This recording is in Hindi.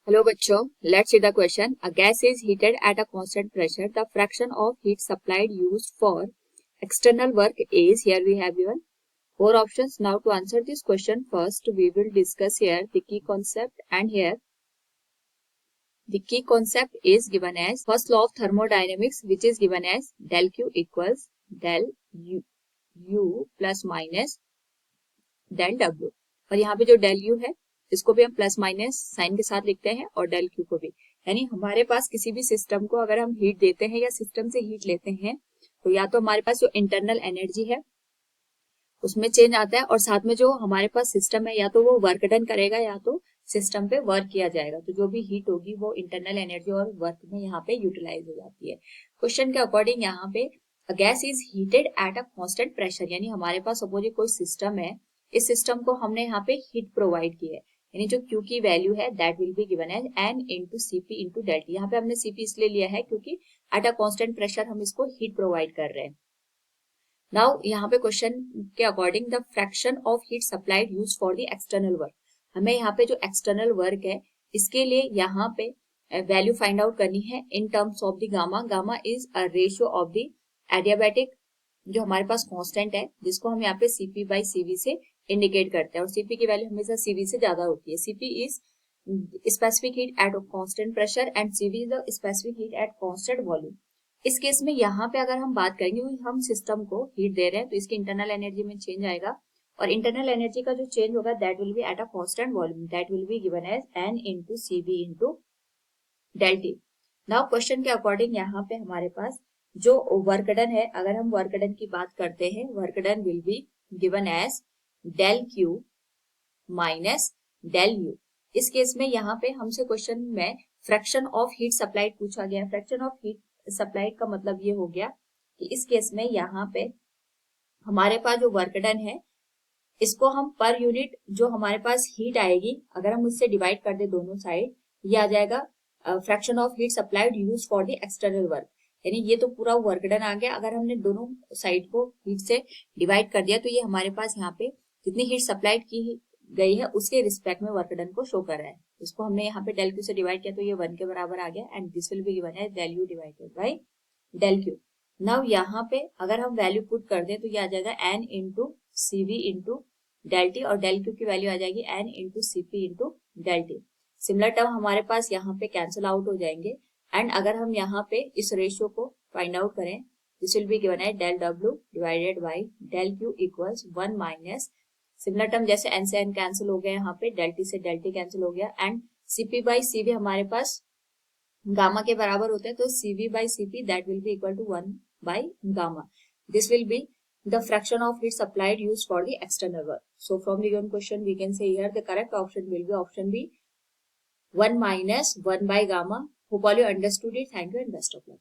Hello बच्चों, let's see the question. A gas is heated at a constant pressure. The fraction of heat supplied used for external work is, here we have given four options. Now to answer this question, first we will discuss here the key concept, and here the key concept is given as first law of thermodynamics, which is given as del Q equals del U plus minus del W. और यहाँ पे जो del U है इसको भी हम प्लस माइनस साइन के साथ लिखते हैं और डेल क्यू को भी। यानी हमारे पास किसी भी सिस्टम को अगर हम हीट देते हैं या सिस्टम से हीट लेते हैं तो या तो हमारे पास जो इंटरनल एनर्जी है उसमें चेंज आता है, और साथ में जो हमारे पास सिस्टम है या तो वो वर्क डन करेगा या तो सिस्टम पे वर्क किया जाएगा। तो जो भी हीट होगी वो इंटरनल एनर्जी और वर्क में यहाँ पे यूटिलाइज हो जाती है। क्वेश्चन के अकॉर्डिंग यहाँ पे gas is heated eight a constant pressure, यानी हमारे पास सपोज कोई सिस्टम है, इस सिस्टम को हमने यहाँ पे हीट प्रोवाइड की है, यानी जो Q की वैल्यू है that will be given as N into Cp into delta. यहाँ पे हमने Cp इसलिए लिया है क्योंकि एट अ कांस्टेंट प्रेशर हम इसको हीट प्रोवाइड कर रहे हैं। नाउ यहाँ पे क्वेश्चन के according the fraction of heat supplied use for the external work, हमें यहाँ पे जो एक्सटर्नल वर्क है इसके लिए यहाँ पे वैल्यू फाइंड आउट करनी है in terms of the gamma. Gamma is a ratio of the adiabatic जो हमारे पास कांस्टेंट है, जिसको हम यहाँ पे Cp बाई Cv से इंडिकेट करते हैं, और Cp की वैल्यू हमेशा Cv से ज्यादा होती है। Cp is specific heat at constant pressure and Cv is the specific heat at constant volume. इस केस में यहाँ पे अगर हम बात करेंगे हम सिस्टम को हीट दे रहे हैं तो इसकी इंटरनल एनर्जी में चेंज आएगा, और इंटरनल एनर्जी का जो चेंज होगा that will be at a constant volume, that will be given as N into Cv into del T। Now question के अकॉर्डिंग यहाँ पे हमारे पास जो वर्क डन है, अगर हम वर्क डन की बात करते हैं, work done will be given as del Q minus del U। इस केस में यहाँ पे हमसे क्वेश्चन में फ्रैक्शन ऑफ हीट सप्लाइड पूछा गया। फ्रैक्शन ऑफ हीट सप्लाइड का मतलब ये हो गया कि इस केस में यहाँ पे हमारे पास जो वर्क डन है इसको हम पर यूनिट जो हमारे पास हीट आएगी अगर हम उससे डिवाइड कर दे दोनों साइड, ये आ जाएगा fraction of heat supplied use for the external work. यानी ये तो पूरा वर्क डन आ गया, अगर हमने दोनों साइड को हीट से डिवाइड कर दिया तो ये हमारे पास यहाँ पे जितनी हीट सप्लाइड की गई है उसके रिस्पेक्ट में वर्क डन को शो कर रहा है। इसको हमने यहाँ पे डेल क्यू से डिवाइड किया तो ये 1 के बराबर आ गया, and this will be given as del U divided by del Q. Now यहाँ पे अगर हम वैल्यू पुट कर दें तो ये आ जाएगा N into Cv into del T, और डेल क्यू की वैल्यू आ जाएगी N into Cp into del T. Similar term हमारे पास यहाँ पे कैंसिल आउट हो जाएंगे, एंड अगर हम यहाँ पे इस रेशियो को फाइंड आउट करें this will be given as del W divided by del Q equals 1 minus, similar term जैसे N से N कैंसिल हो गया, यहाँ पे डेल T से डेल T कैंसिल हो गया, एंड Cp बाई Cv हमारे पास गामा के बराबर होते हैं तो Cv by Cp that will be equal to 1 by gamma. This will be the fraction of heat supplied used for the external work. So from the given question we can say here the correct option will be option B, 1 minus 1 by gamma. Hope all you understood it. Thank you and best of luck.